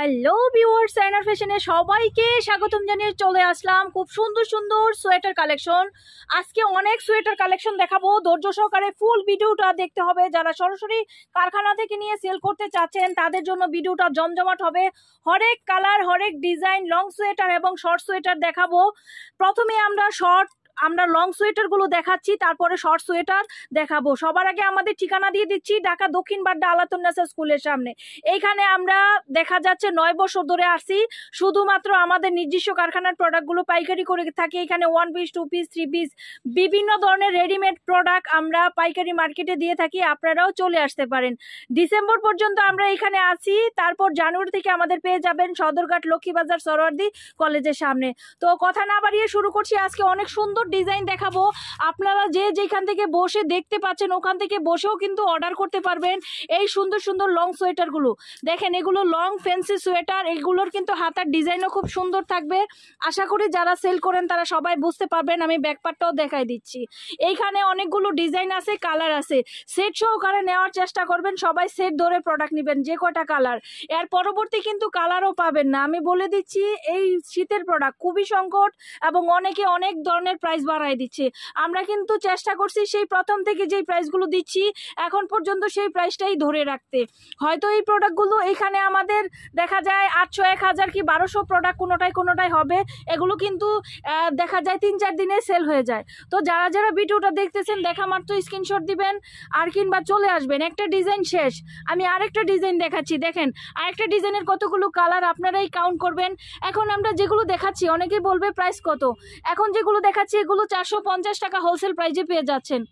Hello viewers, সাইনার ফ্যাশনে সবাইকে স্বাগতম জানিয়ে চলে আসলাম খুব সুন্দর সুন্দর সোয়েটার কালেকশন। আজকে অনেক সোয়েটার কালেকশন দেখাবো, ধৈর্য সহকারে ফুল ভিডিওটা দেখতে হবে। যারা সরাসরি কারখানা থেকে নিয়ে সেল করতে চাচ্ছেন তাদের জন্য ভিডিওটা জমজমাট হবে। হরেক কালার, হরেক ডিজাইন, লং সোয়েটার এবং শর্ট সোয়েটার দেখাবো। প্রথমে আমরা লং সোয়েটারগুলো দেখাচ্ছি, তারপরে শর্ট সোয়েটার দেখাবো। সবার আগে আমাদের ঠিকানা দিয়ে দিচ্ছি, ঢাকা দক্ষিণ বাড্ডা আলাতুন্নেসা স্কুলের সামনে। এইখানে আমরা দেখা যাচ্ছে 9 বছর ধরে আসছি, শুধুমাত্র আমাদের নিজস্ব কারখানার প্রোডাক্টগুলো পাইকারি করে থাকি। এখানে 1 পিস, 2 পিস, 3 পিস বিভিন্ন ধরনের রেডিমেড প্রোডাক্ট আমরা পাইকারি মার্কেটে দিয়ে থাকি। আপনারাও চলে আসতে পারেন। ডিসেম্বর পর্যন্ত আমরা এখানে আছি, তারপর জানুয়ারি থেকে আমাদের পেয়ে যাবেন সদরঘাট লক্ষ্মীবাজার সরোয়ার্দী কলেজের সামনে। তো কথা না বাড়িয়ে শুরু করছি। আজকে অনেক সুন্দর ডিজাইন দেখাবো। আপনারা যে যেখান থেকে বসে দেখতে পাচ্ছেন ওখান থেকে বসেও কিন্তু অর্ডার করতে পারবেন এই সুন্দর সুন্দর লং সোয়েটারগুলো। দেখেন, এগুলো লং ফ্যান্সি সোয়েটার, এগুলোর কিন্তু হাতার ডিজাইনও খুব সুন্দর থাকবে। আশা করি যারা সেল করেন তারা সবাই বুঝতে পারবেন। আমি ব্যাকপার্টটাও দেখাই দিচ্ছি। এইখানে অনেকগুলো ডিজাইন আছে, কালার আছে। সেট সহকারে নেওয়ার চেষ্টা করবেন, সবাই সেট ধরে প্রোডাক্ট নেবেন, যে কয়টা কালার। এর পরবর্তী কিন্তু কালারও পাবেন না, আমি বলে দিচ্ছি। এই শীতের প্রোডাক্ট খুবই সংকট এবং অনেকে অনেক ধরনের প্রাইস বাড়াই দিচ্ছে। আমরা কিন্তু চেষ্টা করছি সেই প্রথম থেকে যেই প্রাইসগুলো দিচ্ছি এখন পর্যন্ত সেই প্রাইসটাই ধরে রাখতে। হয়তো এই প্রোডাক্টগুলো এখানে আমাদের দেখা যায় 800, 1000 কি 1200 প্রোডাক্ট কোনোটাই হবে। এগুলো কিন্তু দেখা যায় 3-4 দিনে সেল হয়ে যায়। তো যারা যারা ভিডিওটা দেখতেছেন দেখা মাত্র স্ক্রিনশট দিবেন আর কিংবা চলে আসবেন। একটা ডিজাইন শেষ, আমি আরেকটা ডিজাইন দেখাচ্ছি। দেখেন, আরেকটা ডিজাইনের কতগুলো কালার আপনারাই কাউন্ট করবেন। এখন আমরা যেগুলো দেখাচ্ছি অনেকেই বলবে প্রাইস কত। এখন যেগুলো দেখাচ্ছি এগুলো 450 টাকা হোলসেল প্রাইজে পেয়ে যাচ্ছেন।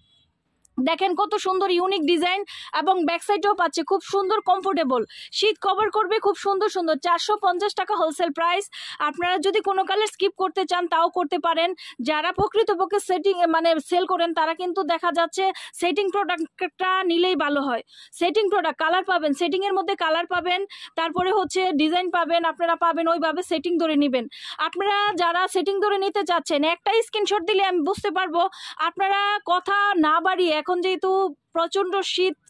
দেখেন কত সুন্দর ইউনিক ডিজাইন এবং ব্যাক সাইডেও পাচ্ছে, খুব সুন্দর কমফোর্টেবল, শীত কভার করবে, খুব সুন্দর সুন্দর। 450 টাকা হোলসেল প্রাইস। আপনারা যদি কোনো কালার স্কিপ করতে চান তাও করতে পারেন। যারা প্রকৃতপক্ষে সেল করেন তারা কিন্তু দেখা যাচ্ছে সেটিং প্রোডাক্টটা নিলেই ভালো হয়। সেটিং প্রোডাক্ট কালার পাবেন, সেটিংয়ের মধ্যে কালার পাবেন, তারপরে হচ্ছে ডিজাইন পাবেন, আপনারা পাবেন ওইভাবে সেটিং ধরে নেবেন। আপনারা যারা সেটিং ধরে নিতে চাচ্ছেন একটাই স্ক্রিনশট দিলে আমি বুঝতে পারবো। আপনারা কথা না বাড়িয়ে, এখন যেহেতু প্রচন্ড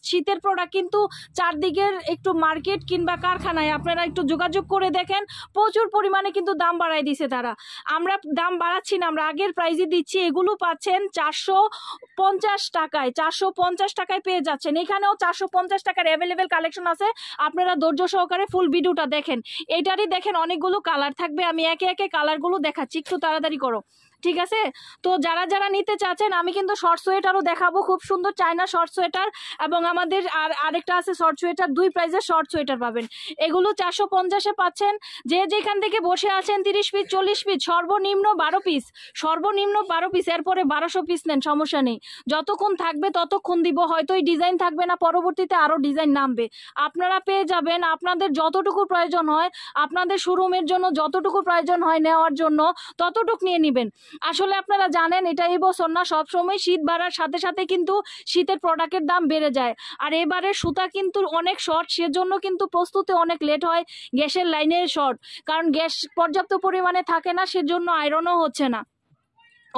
শীতের প্রোডাক্ট কিন্তু চারদিকের একটু মার্কেট কিংবা কারখানায় আপনারা একটু যোগাযোগ করে দেখেন, প্রচুর পরিমাণে কিন্তু দাম বাড়াই দিছে তারা। আমরা দাম বাড়াচ্ছি না, আমরা আগের প্রাইজে দিচ্ছি। এগুলো পাচ্ছেন 450 টাকায়, 450 টাকায় পেয়ে যাচ্ছেন। এখানেও 450 টাকার অ্যাভেলেবেল কালেকশন আছে। আপনারা ধৈর্য সহকারে ফুল ভিডিওটা দেখেন। এইটারই দেখেন অনেকগুলো কালার থাকবে, আমি একে একে কালারগুলো দেখাচ্ছি, একটু তাড়াতাড়ি করো, ঠিক আছে? তো যারা যারা নিতে চাচ্ছেন আমি কিন্তু শর্ট সোয়েটারও দেখাবো, খুব সুন্দর চায়না শর্ট সোয়েটার। এবং আমাদের আরেকটা আছে শর্ট সোয়েটার, 2 প্রাইজের শর্ট সোয়েটার পাবেন। এগুলো 450-এ পাচ্ছেন। যে যেখান থেকে বসে আছেন 30 পিস, 40 পিস, সর্বনিম্ন 12 পিস, সর্বনিম্ন 12 পিস, এরপরে 1200 পিস নেন, সমস্যা নেই। যতক্ষণ থাকবে ততক্ষণ দিব। হয়তো এই ডিজাইন থাকবে না, পরবর্তীতে আরও ডিজাইন নামবে। আপনারা পেয়ে যাবেন আপনাদের যতটুকু প্রয়োজন হয়, আপনাদের শোরুমের জন্য যতটুকু প্রয়োজন হয় নেওয়ার জন্য ততটুকু নিয়ে নেবেন। আসলে আপনারা জানেন এটা এই বছর না, সবসময় শীত বাড়ার সাথে সাথে কিন্তু শীতের প্রোডাক্টের দাম বেড়ে যায়। আর এবারে সুতা কিন্তু অনেক শর্ট, সেজন্য কিন্তু প্রস্তুতে অনেক লেট হয়। গ্যাসের লাইনের শর্ট, কারণ গ্যাস পর্যাপ্ত পরিমাণে থাকে না, সেজন্য আয়রনও হচ্ছে না।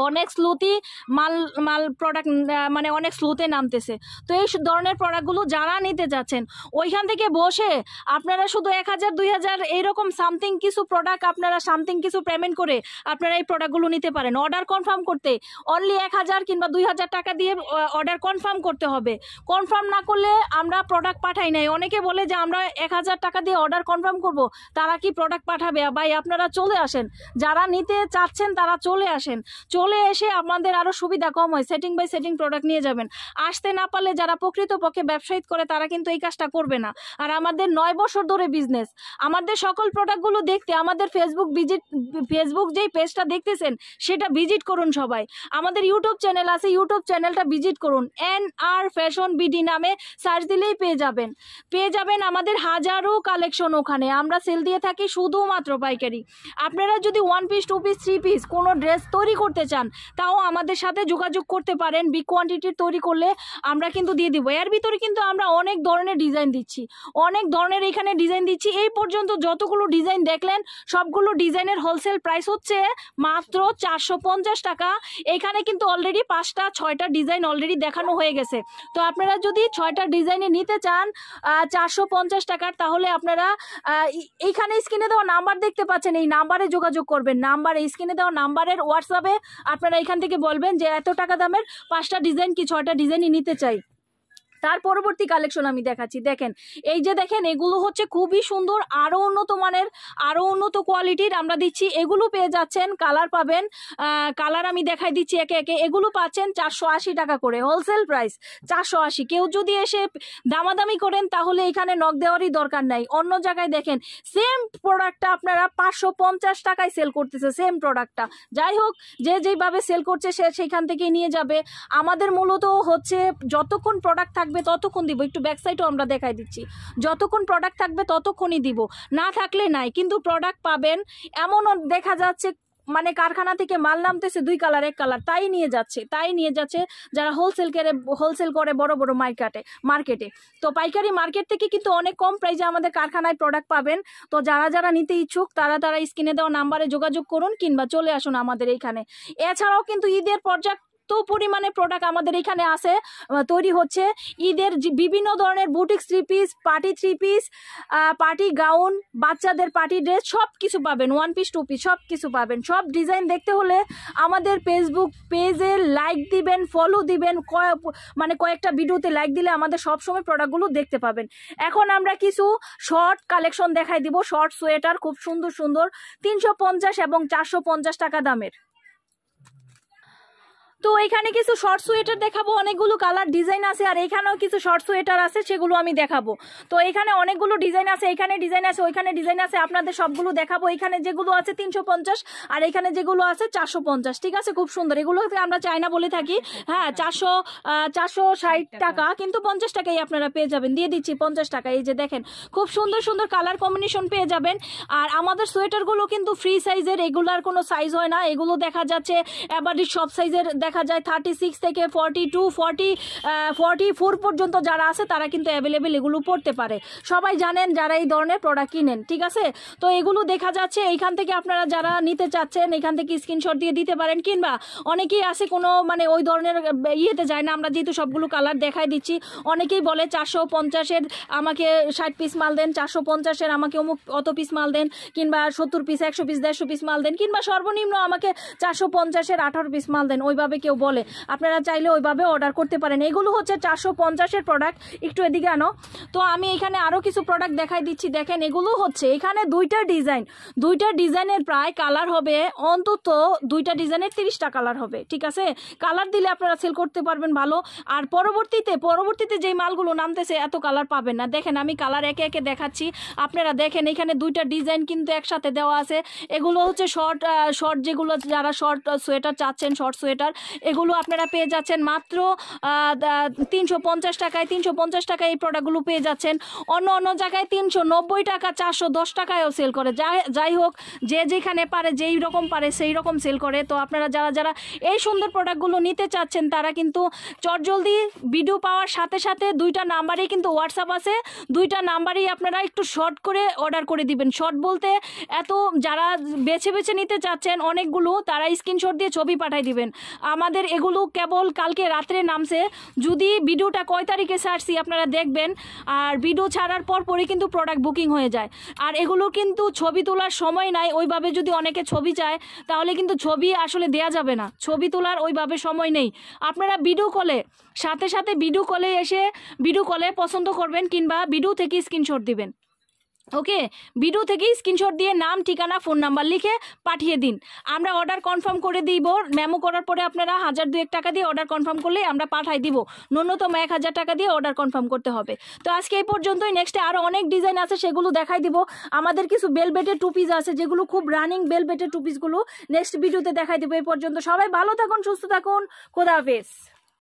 অনেক স্লোতে মাল প্রোডাক্ট অনেক স্লোতে নামতেছে। তো এই ধরনের প্রোডাক্টগুলো যারা নিতে যাচ্ছেন ওইখান থেকে বসে আপনারা শুধু 1000, 2000 এইরকম সামথিং কিছু প্রোডাক্ট, আপনারা সামথিং কিছু পেমেন্ট করে আপনারা এই প্রোডাক্টগুলো নিতে পারেন। অর্ডার কনফার্ম করতে অনলি 1000 কিংবা 2000 টাকা দিয়ে অর্ডার কনফার্ম করতে হবে। কনফার্ম না করলে আমরা প্রোডাক্ট পাঠাই নাই। অনেকে বলে যে আমরা 1000 টাকা দিয়ে অর্ডার কনফার্ম করব, তারা কি প্রোডাক্ট পাঠাবে? ভাই আপনারা চলে আসেন, যারা নিতে চাচ্ছেন তারা চলে আসেন। চলে এসে আপনাদের আরো সুবিধা কম হয়, সেটিং বাই সেটিং প্রোডাক্ট নিয়ে যাবেন। আসতে না পারলে যারা প্রকৃতপক্ষে ব্যবসায়িক করে তারা কিন্তু এই কাজটা করবে না। আর আমাদের 9 বছর ধরে বিজনেস। আমাদের সকল প্রোডাক্টগুলো দেখতে আমাদের ফেসবুক যেই পেজটা দেখতেছেন সেটা ভিজিট করুন সবাই। আমাদের ইউটিউব চ্যানেল আছে, ইউটিউব চ্যানেলটা ভিজিট করুন। NR ফ্যাশন বিডি নামে সার্চ দিলেই পেয়ে যাবেন আমাদের হাজারো কালেকশন। ওখানে আমরা সেল দিয়ে থাকি শুধুমাত্র পাইকারি। আপনারা যদি 1 পিস, 2 পিস, 3 পিস কোনো ড্রেস তৈরি করতে চান তাও আমাদের সাথে যোগাযোগ করতে পারেন। বিগ কোয়ান্টিটির তৈরি করলে আমরা কিন্তু দিয়ে দিব। এর ভিতরে কিন্তু আমরা অনেক ধরনের ডিজাইন দিচ্ছি, অনেক ধরনের এখানে ডিজাইন দিচ্ছি। এই পর্যন্ত যতগুলো ডিজাইন দেখলেন সবগুলো ডিজাইনের হোলসেল প্রাইস হচ্ছে মাত্র 450 টাকা। এখানে কিন্তু অলরেডি 5টা 6টা ডিজাইন অলরেডি দেখানো হয়ে গেছে। তো আপনারা যদি 6টা ডিজাইনে নিতে চান 450 টাকার, তাহলে আপনারা এইখানে স্ক্রিনে দেওয়া নাম্বার দেখতে পাচ্ছেন, এই নাম্বারে যোগাযোগ করবেন। নাম্বারে স্ক্রিনে দেওয়া নাম্বারের হোয়াটসঅ্যাপে আপনারা এখান থেকে বলবেন যে এত টাকা দামের 5টা ডিজাইন কি 6টা ডিজাইনই নিতে চাই। তার পরবর্তী কালেকশন আমি দেখাচ্ছি। দেখেন এই যে দেখেন এগুলো হচ্ছে খুবই সুন্দর, আরো উন্নত মানের, আরো উন্নত কোয়ালিটির আমরা দিচ্ছি। এগুলো পেয়ে যাচ্ছেন, কালার পাবেন, কালার আমি দেখাই দিচ্ছি একে একে। এগুলো পাচ্ছেন 480 টাকা করে হোলসেল প্রাইস 480। কেউ যদি এসে দামাদামি করেন তাহলে এখানে নক দেওয়ারই দরকার নাই। অন্য জায়গায় দেখেন সেম প্রোডাক্টটা আপনারা 550 টাকায় সেল করতেছে, সেম প্রোডাক্টটা। যাই হোক, যে যেইভাবে সেল করছে সে সেইখান থেকে নিয়ে যাবে। আমাদের মূলত হচ্ছে যতক্ষণ প্রোডাক্ট থাকবে ততক্ষণ দিব। একটু ব্যাক সাইডও আমরা দেখাই দিচ্ছি, যতক্ষণ প্রোডাক্ট থাকবে ততক্ষণই দিব, না থাকলে নাই। কিন্তু প্রোডাক্ট পাবেন, এমনও দেখা যাচ্ছে মানে কারখানা থেকে মাল নামতেছে 2 কালার 1 কালার, তাই নিয়ে যাচ্ছে যারা হোলসেল করে বড় বড় মার্কেটে। তো পাইকারি মার্কেট থেকে কিন্তু অনেক কম প্রাইসে আমাদের কারখানায় প্রোডাক্ট পাবেন। তো যারা নিতে ইচ্ছুক তারা স্ক্রিনে দেওয়া নাম্বারে যোগাযোগ করুন কিংবা চলে আসুন আমাদের এইখানে। এছাড়াও কিন্তু ঈদের পর্যাপ্ত পরিমাণে প্রোডাক্ট আমাদের এখানে আছে, তৈরি হচ্ছে। ঈদের বিভিন্ন ধরনের boutique 3 piece, party 3 piece, party gown, বাচ্চাদের পার্টি ড্রেস সব কিছু পাবেন, 1 পিস 2 পিস সব কিছু পাবেন। সব ডিজাইন দেখতে হলে আমাদের ফেসবুক পেজে লাইক দিবেন, ফলো দিবেন। কয়েকটা ভিডিওতে লাইক দিলে আমাদের সবসময় প্রোডাক্টগুলো দেখতে পাবেন। এখন আমরা কিছু শর্ট কালেকশন দেখাই দিব। শর্ট সোয়েটার খুব সুন্দর সুন্দর 350 এবং 450 টাকা দামের। তো এখানে কিছু শর্ট সোয়েটার দেখাবো, অনেকগুলো কালার ডিজাইন আছে। আর এখানেও কিছু শর্ট সোয়েটার আছে, সেগুলো আমি দেখাবো। তো এখানে অনেকগুলো ডিজাইন আছে, এখানে ডিজাইন আছে, ওইখানে ডিজাইন আছে, আপনাদের সবগুলো দেখাবো। এখানে যেগুলো আছে 350 আর এখানে যেগুলো আছে 450। ঠিক আছে, খুব সুন্দর। এগুলোকে আমরা চায়না বলে থাকি। হ্যাঁ, 460 টাকা, কিন্তু 50 টাকাই আপনারা পেয়ে যাবেন। দিয়ে দিচ্ছি 50 টাকা। এই যে দেখেন খুব সুন্দর সুন্দর কালার কম্বিনেশন পেয়ে যাবেন। আর আমাদের সোয়েটারগুলো কিন্তু ফ্রি সাইজের, এগুলার কোনো সাইজ হয় না। এগুলো দেখা যাচ্ছে এবারে সব সাইজের দেখা যায়, 36 থেকে 42, 44 পর্যন্ত যারা আছে তারা কিন্তু অ্যাভেলেবেল এগুলো পড়তে পারে। সবাই জানেন যারা এই ধরনের প্রোডাক্ট কিনেন। ঠিক আছে, তো এগুলো দেখা যাচ্ছে এইখান থেকে আপনারা যারা নিতে চাচ্ছেন এখান থেকে স্ক্রিনশট দিয়ে দিতে পারেন। কিংবা অনেকেই আছে কোনো ওই ধরনের ইয়েতে যায় না, আমরা যেহেতু সবগুলো কালার দেখাই দিচ্ছি। অনেকেই বলে 450-এর আমাকে 60 পিস মাল দেন, 450-এর আমাকে অত পিস মাল দেন, কিংবা 70 পিস 100 পিস 150 পিস মাল দেন, কিংবা সর্বনিম্ন আমাকে 450-এর 18 পিস মাল দেন, ওইভাবে কেউ বলে। আপনারা চাইলে ওইভাবে অর্ডার করতে পারেন। এগুলো হচ্ছে 450-এর প্রোডাক্ট। একটু এদিকে আনো। তো আমি এখানে আরো কিছু প্রোডাক্ট দেখাই দিচ্ছি। দেখেন এগুলো হচ্ছে এখানে 2টা ডিজাইনের প্রায় কালার হবে অন্তত 2টা ডিজাইনের 30টা কালার হবে। ঠিক আছে, কালার দিলে আপনারা সেল করতে পারবেন ভালো। আর পরবর্তীতে যেই মালগুলো নামতেছে এত কালার পাবেন না। দেখেন আমি কালার একে একে দেখাচ্ছি, আপনারা দেখেন। এখানে 2টা ডিজাইন কিন্তু একসাথে দেওয়া আছে। এগুলো হচ্ছে শর্ট যেগুলো, যারা শর্ট সোয়েটার চাচ্ছেন, শর্ট সোয়েটার, এগুলো আপনারা পেয়ে যাচ্ছেন মাত্র 350 টাকায়। 350 টাকায় এই প্রোডাক্টগুলো পেয়ে যাচ্ছেন। অন্য জায়গায় 390 টাকা, 410 টাকায়ও সেল করে। যাই হোক, যে যেখানে পারে, যেই রকম পারে সেই রকম সেল করে। তো আপনারা যারা এই সুন্দর প্রোডাক্টগুলো নিতে চাচ্ছেন তারা কিন্তু চটজলদি ভিডিও পাওয়ার সাথে সাথে 2টা নাম্বারেই কিন্তু হোয়াটসঅ্যাপ আছে, 2টা নাম্বারেই আপনারা একটু শর্ট করে অর্ডার করে দিবেন। শর্ট বলতে এত যারা বেছে নিতে চাচ্ছেন অনেকগুলো, তারা স্ক্রিনশট দিয়ে ছবি পাঠাই দিবেন। আমাদের এগুলো কেবল কালকে রাত্রে নামছে। যদি ভিডিওটা কয় তারিখে ছাড়ছি আপনারা দেখবেন, আর ভিডিও ছাড়ার পরই কিন্তু প্রোডাক্ট বুকিং হয়ে যায়। আর এগুলো কিন্তু ছবি তোলার সময় নাই। ওইভাবে যদি অনেকে ছবি চায় তাহলে কিন্তু ছবি আসলে দেয়া যাবে না, ছবি তোলার ওইভাবে সময় নেই। আপনারা ভিডিও কলে সাথে ভিডিও কলে এসে ভিডিও কলে পছন্দ করবেন, কিংবা ভিডিও থেকে স্ক্রিনশট দিবেন। ওকে, ভিডিও থেকে স্ক্রিনশট দিয়ে নাম, ঠিকানা, ফোন নাম্বার লিখে পাঠিয়ে দিন। আমরা অর্ডার কনফার্ম করে দিব। মেমো করার পরে আপনারা 1000-2 টাকা দিয়ে অর্ডার কনফার্ম করলে আমরা পাঠাই দিব। ন্যূনতম 1000 টাকা দিয়ে অর্ডার কনফার্ম করতে হবে। তো আজকে এই পর্যন্তই। নেক্সটে আরও অনেক ডিজাইন আছে, সেগুলো দেখাই দিব। আমাদের কিছু বেলবেটের টু পিস আছে, যেগুলো খুব রানিং বেলবেটের টু পিসগুলো নেক্সট ভিডিওতে দেখাই দিব। এই পর্যন্ত সবাই ভালো থাকুন, সুস্থ থাকুন, খোদা হাফেজ।